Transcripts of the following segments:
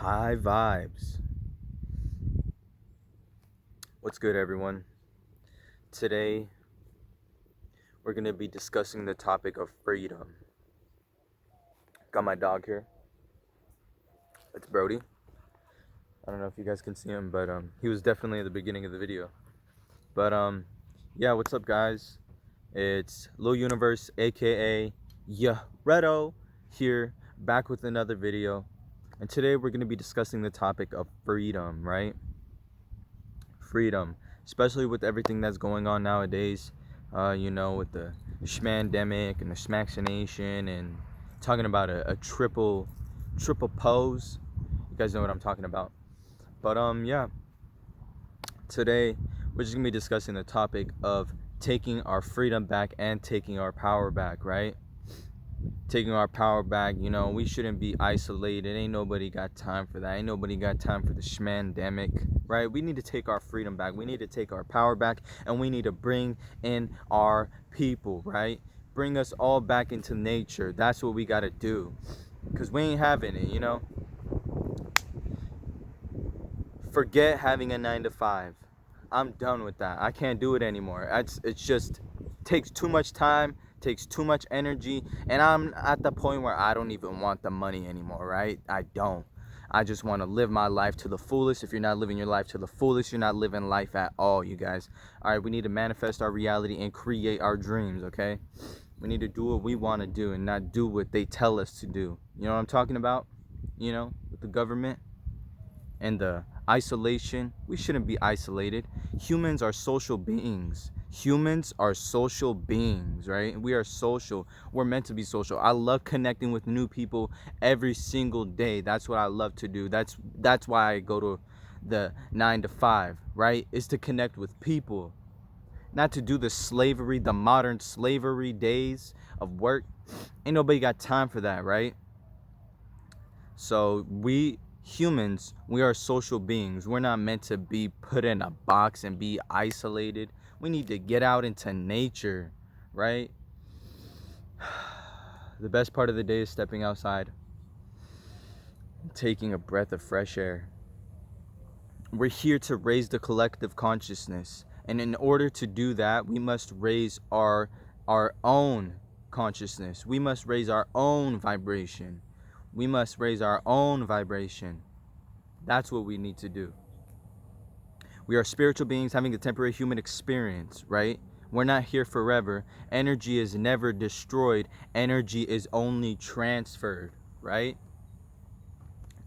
High vibes. What's good, everyone? Today, we're going to be discussing the topic of freedom. Got my dog here. It's Brody. I don't know if you guys can see him, but he was definitely at the beginning of the video. But yeah, what's up, guys? It's Lil Universe, aka Yaredo, here, back with another video. And today, we're going to be discussing the topic of freedom, right? Freedom, especially with everything that's going on nowadays, with the schmandemic and the smaccination and talking about a triple pose. You guys know what I'm talking about. But yeah, today we're just gonna be discussing the topic of taking our freedom back and taking our power back, right? Taking our power back. We shouldn't be isolated. Ain't nobody got time for that. Ain't nobody got time for the schmandemic, right? We need to take our freedom back. We need to take our power back, and we need to bring in our people, right? Bring us all back into nature. That's what we got to do, because we ain't having it. Forget having a 9 to 5. I'm done with that. I can't do it anymore. It's just takes too much time, takes too much energy, and I'm at the point where I don't even want the money anymore, right? I don't. I just want to live my life to the fullest. If you're not living your life to the fullest, you're not living life at all, you guys. All right, we need to manifest our reality and create our dreams, okay? We need to do what we want to do and not do what they tell us to do. You know what I'm talking about? With the government and the isolation. We shouldn't be isolated. Humans are social beings. Humans are social beings, right? We are social. We're meant to be social. I love connecting with new people every single day. That's what I love to do. That's why I go to the 9 to 5, right? Is to connect with people, not to do the modern slavery days of work. Ain't nobody got time for that, right? So humans, we are social beings. We're not meant to be put in a box and be isolated. We need to get out into nature, right? The best part of the day is stepping outside, taking a breath of fresh air. We're here to raise the collective consciousness, and in order to do that, we must raise our own consciousness. We must raise our own vibration. We must raise our own vibration. That's what we need to do. We are spiritual beings having a temporary human experience, right? We're not here forever. Energy is never destroyed. Energy is only transferred, right?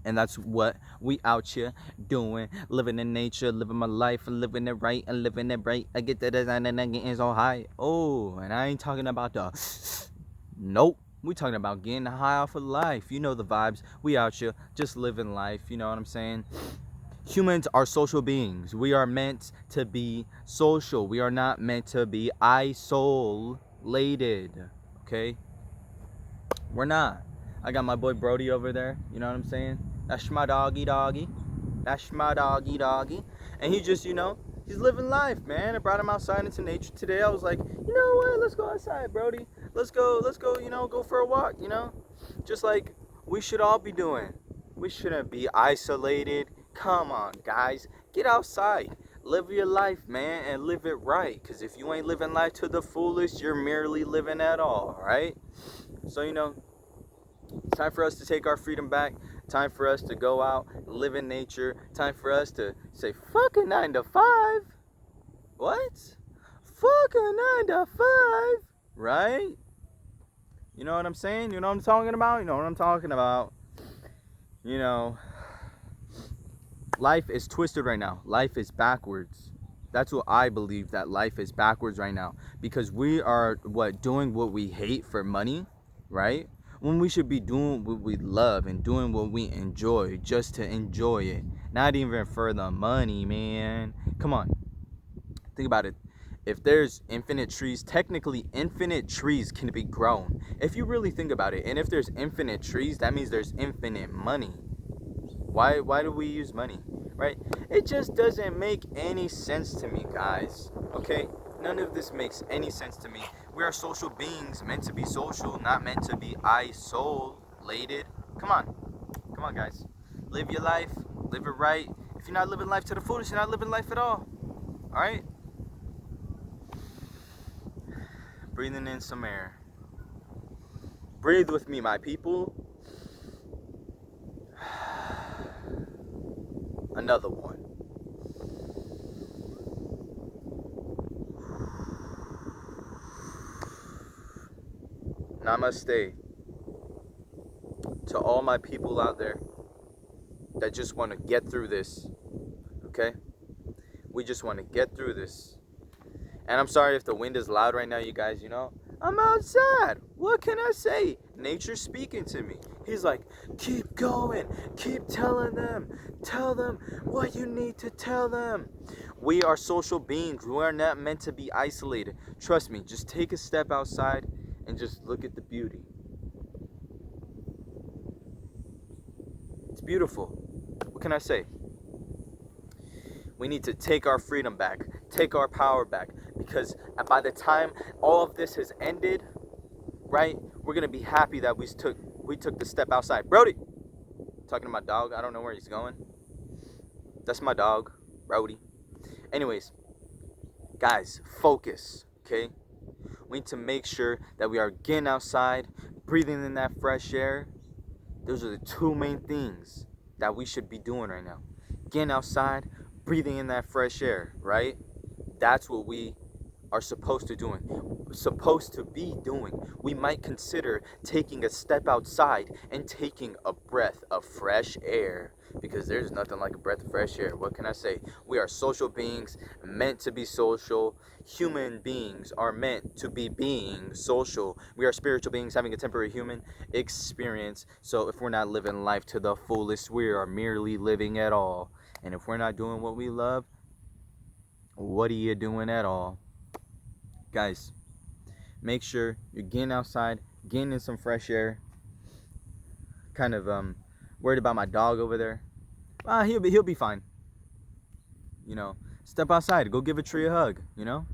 And that's what we out here doing. Living in nature, living my life, living it right and living it right. I get the design and I'm getting so high. Oh, and I ain't talking about the nope. We talking about getting high off of life. You know the vibes. We out here just living life. You know what I'm saying? Humans are social beings. We are meant to be social. We are not meant to be isolated. Okay? We're not. I got my boy Brody over there. You know what I'm saying? That's my doggy. That's my doggy. And he just, he's living life, man. I brought him outside into nature today. I was like, you know what? Let's go outside, Brody. Let's go, go for a walk, Just like we should all be doing. We shouldn't be isolated. Come on, guys. Get outside. Live your life, man, and live it right. Because if you ain't living life to the fullest, you're merely living at all, right? So, it's time for us to take our freedom back. Time for us to go out, live in nature. Time for us to say, fuck a 9 to 5. What? Fuck a 9 to 5. Right? You know what I'm saying? You know what I'm talking about? You know what I'm talking about. Life is twisted right now. Life is backwards. That's what I believe, that life is backwards right now. Because we are, doing what we hate for money, right? When we should be doing what we love and doing what we enjoy just to enjoy it. Not even for the money, man. Come on. Think about it. If there's infinite trees, technically infinite trees can be grown. If you really think about it, and if there's infinite trees, that means there's infinite money. Why do we use money, right? It just doesn't make any sense to me, guys, okay? None of this makes any sense to me. We are social beings, meant to be social, not meant to be isolated. Come on, guys. Live your life. Live it right. If you're not living life to the fullest, you're not living life at all. Alright? Breathing in some air. Breathe with me, my people. Another one. Namaste. To all my people out there that just want to get through this. Okay? We just want to get through this. And I'm sorry if the wind is loud right now, you guys, you know. I'm outside. What can I say? Nature's speaking to me. He's like, keep going. Keep telling them. Tell them what you need to tell them. We are social beings. We are not meant to be isolated. Trust me, just take a step outside and just look at the beauty. It's beautiful. What can I say? We need to take our freedom back, take our power back, because by the time all of this has ended, right, we're gonna be happy that we took the step outside. Brody, talking to my dog. I don't know where he's going. That's my dog, Brody. Anyways, guys, focus. Okay, we need to make sure that we are getting outside, breathing in that fresh air. Those are the two main things that we should be doing right now. Getting outside, breathing in that fresh air, right? That's what we are supposed to be doing. We might consider taking a step outside and taking a breath of fresh air, because there's nothing like a breath of fresh air. What can I say? We are social beings, meant to be social. Human beings are meant to be being social. We are spiritual beings having a temporary human experience. So if we're not living life to the fullest, we are merely living at all. And if we're not doing what we love, what are you doing at all? Guys, make sure you're getting outside, getting in some fresh air. Kind of worried about my dog over there. He'll be fine. You know, step outside, go give a tree a hug, you know?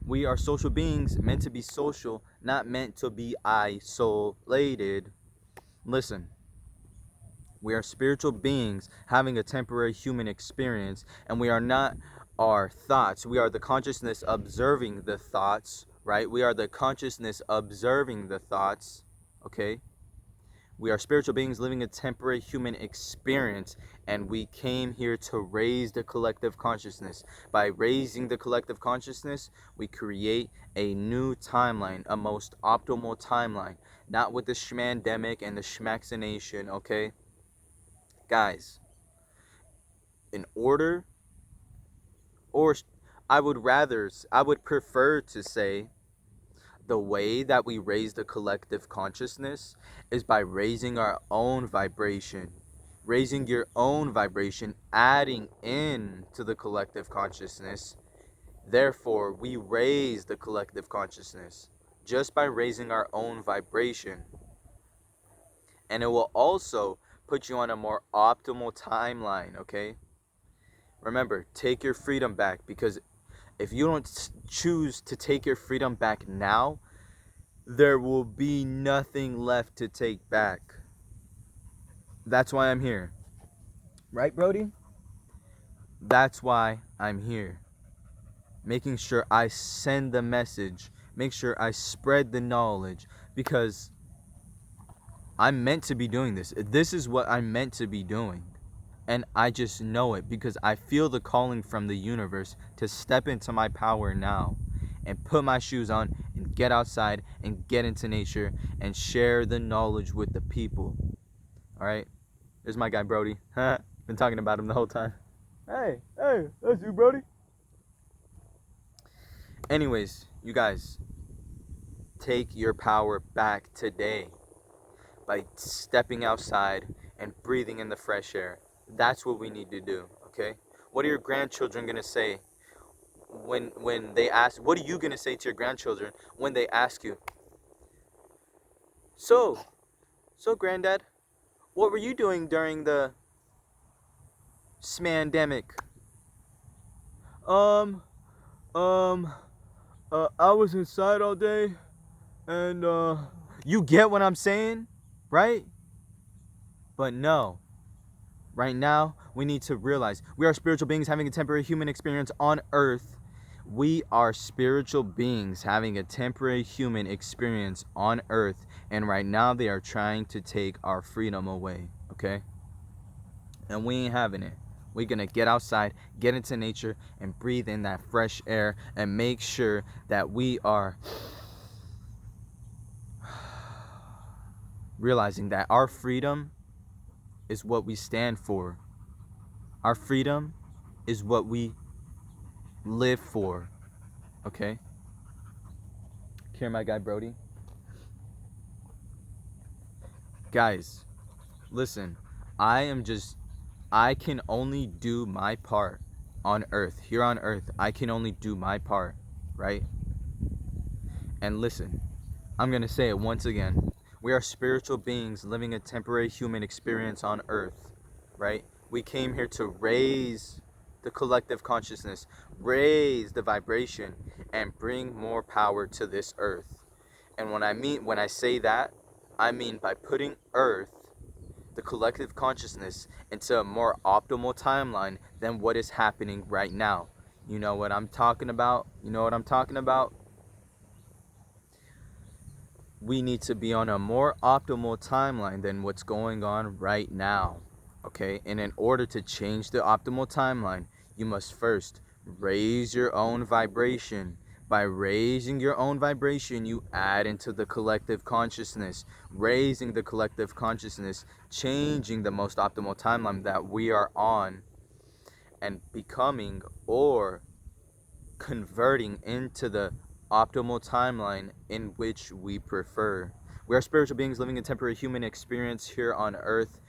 We are social beings, meant to be social, not meant to be isolated. Listen. We are spiritual beings having a temporary human experience, and we are not our thoughts. We are the consciousness observing the thoughts, right? We are the consciousness observing the thoughts, okay? We are spiritual beings living a temporary human experience, and we came here to raise the collective consciousness. By raising the collective consciousness, we create a new timeline, a most optimal timeline, not with the schmandemic and the schmaxination, okay? Guys, in order, or I would prefer to say, the way that we raise the collective consciousness is by raising our own vibration. Raising your own vibration, adding in to the collective consciousness. Therefore, we raise the collective consciousness just by raising our own vibration. And it will also put you on a more optimal timeline, okay? Remember, take your freedom back, because if you don't choose to take your freedom back now, there will be nothing left to take back. That's why I'm here. Right, Brody? That's why I'm here. Making sure I send the message, make sure I spread the knowledge, because I'm meant to be doing this. This is what I'm meant to be doing. And I just know it, because I feel the calling from the universe to step into my power now and put my shoes on and get outside and get into nature and share the knowledge with the people. All right? There's my guy, Brody. Been talking about him the whole time. Hey, that's you, Brody. Anyways, you guys, take your power back today by stepping outside and breathing in the fresh air. That's what we need to do, okay? What are your grandchildren going to say when they ask, what are you going to say to your grandchildren when they ask you, So, Granddad, what were you doing during the smandemic? I was inside all day, and you get what I'm saying, right? But no, Right now, we need to realize we are spiritual beings having a temporary human experience on earth. We are spiritual beings having a temporary human experience on earth. And right now, they are trying to take our freedom away. Okay? And we ain't having it. We're going to get outside, get into nature, and breathe in that fresh air and make sure that we are realizing that our freedom is what we stand for. Our freedom is what we live for. Okay? Hear my guy Brody? Guys, listen. I can only do my part on earth. Here on earth, I can only do my part, right? And listen, I'm going to say it once again. We are spiritual beings living a temporary human experience on earth, right? We came here to raise the collective consciousness, raise the vibration, and bring more power to this earth. And when I say that, I mean by putting earth, the collective consciousness, into a more optimal timeline than what is happening right now. You know what I'm talking about? You know what I'm talking about? We need to be on a more optimal timeline than what's going on right now. Okay? And in order to change the optimal timeline, you must first raise your own vibration. By raising your own vibration, you add into the collective consciousness. Raising the collective consciousness, changing the most optimal timeline that we are on, and becoming or converting into the optimal timeline in which we prefer. We are spiritual beings living a temporary human experience here on earth.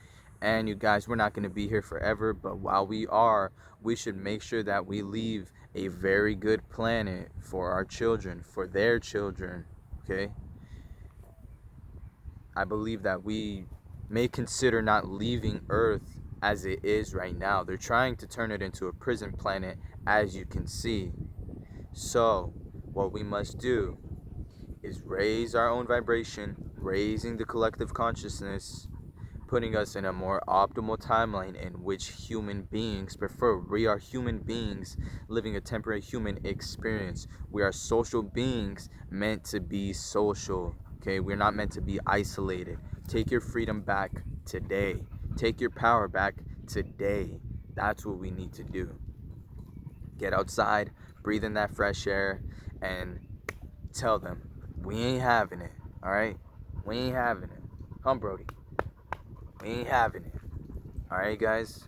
And you guys, we're not going to be here forever, but while we are, we should make sure that we leave a very good planet for our children, for their children, okay? I believe that we may consider not leaving Earth as it is right now. They're trying to turn it into a prison planet, as you can see. So, what we must do is raise our own vibration, raising the collective consciousness, putting us in a more optimal timeline in which human beings prefer. We are human beings living a temporary human experience. We are social beings meant to be social. Okay, we're not meant to be isolated. Take your freedom back today. Take your power back today. That's what we need to do. Get outside, breathe in that fresh air, and tell them, we ain't having it. All right? We ain't having it. Come, Brody. We ain't having it. Alright, guys?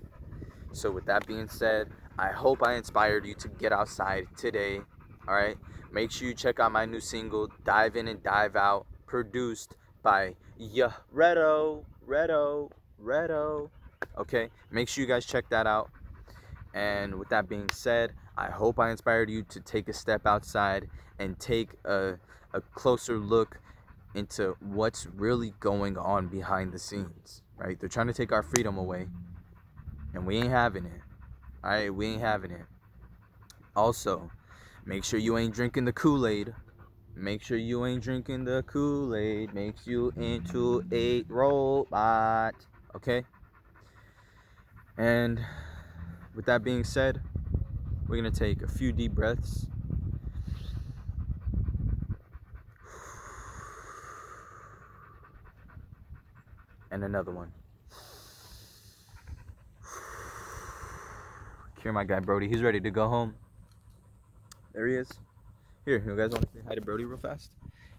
So, with that being said, I hope I inspired you to get outside today. Alright? Make sure you check out my new single, Dive In and Dive Out, produced by Redo. Okay? Make sure you guys check that out. And with that being said, I hope I inspired you to take a step outside and take a closer look into what's really going on behind the scenes, right? They're trying to take our freedom away, and we ain't having it. All right, we ain't having it. Also, make sure you ain't drinking the Kool-Aid. Make sure you ain't drinking the Kool-Aid. Makes you into a robot. Okay? And with that being said, we're going to take a few deep breaths. And another one. Here, my guy Brody. He's ready to go home. There he is. Here, you guys want to say hi to Brody real fast?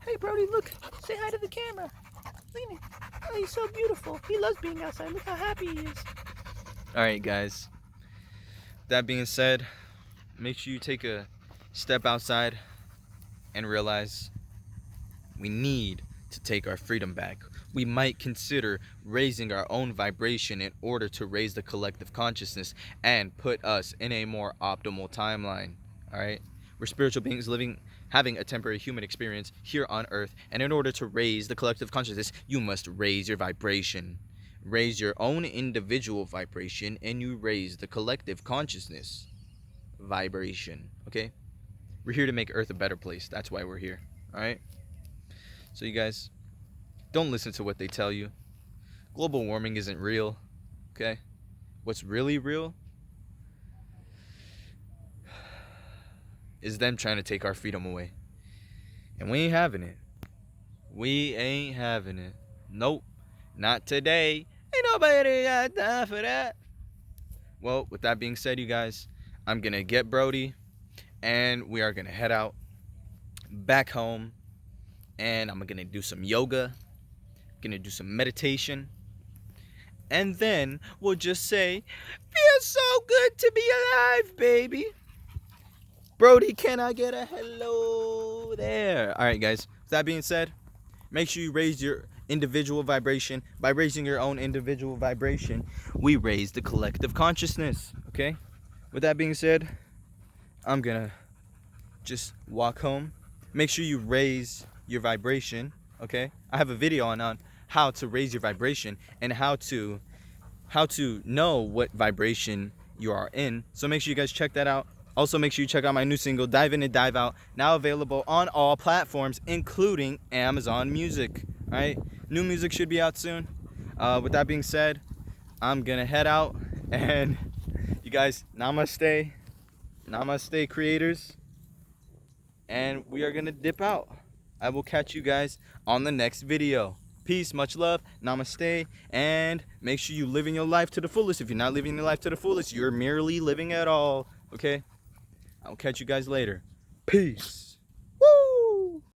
Hey, Brody, look. Say hi to the camera. Look at him. Oh, he's so beautiful. He loves being outside. Look how happy he is. Alright, guys. That being said, make sure you take a step outside and realize we need to take our freedom back. We might consider raising our own vibration in order to raise the collective consciousness and put us in a more optimal timeline. Alright? We're spiritual beings having a temporary human experience here on earth, and in order to raise the collective consciousness, you must raise your vibration. Raise your own individual vibration, and you raise the collective consciousness vibration. Okay? We're here to make Earth a better place. That's why we're here. Alright? So you guys, don't listen to what they tell you. Global warming isn't real. Okay? what's really real is them trying to take our freedom away. And we ain't having it. We ain't having it. Nope. Not today. Ain't nobody got time for that. Well, with that being said, you guys, I'm going to get Brody and we are going to head out back home. And I'm going to do some yoga. Going to do some meditation. And then we'll just say, feels so good to be alive, baby. Brody, can I get a hello there? All right, guys. With that being said, make sure you raise your individual vibration. By raising your own individual vibration, we raise the collective consciousness, okay? With that being said, I'm going to just walk home. Make sure you raise your vibration, okay? I have a video on how to raise your vibration and how to know what vibration you are in. So make sure you guys check that out. Also, make sure you check out my new single, Dive In and Dive Out, now available on all platforms, including Amazon Music. All right, new music should be out soon. With that being said, I'm gonna head out, and you guys, namaste, namaste, creators, and we are gonna dip out. I will catch you guys on the next video. Peace, much love, namaste, and make sure you living your life to the fullest. If you're not living your life to the fullest, you're merely living at all. Okay? I'll catch you guys later. Peace.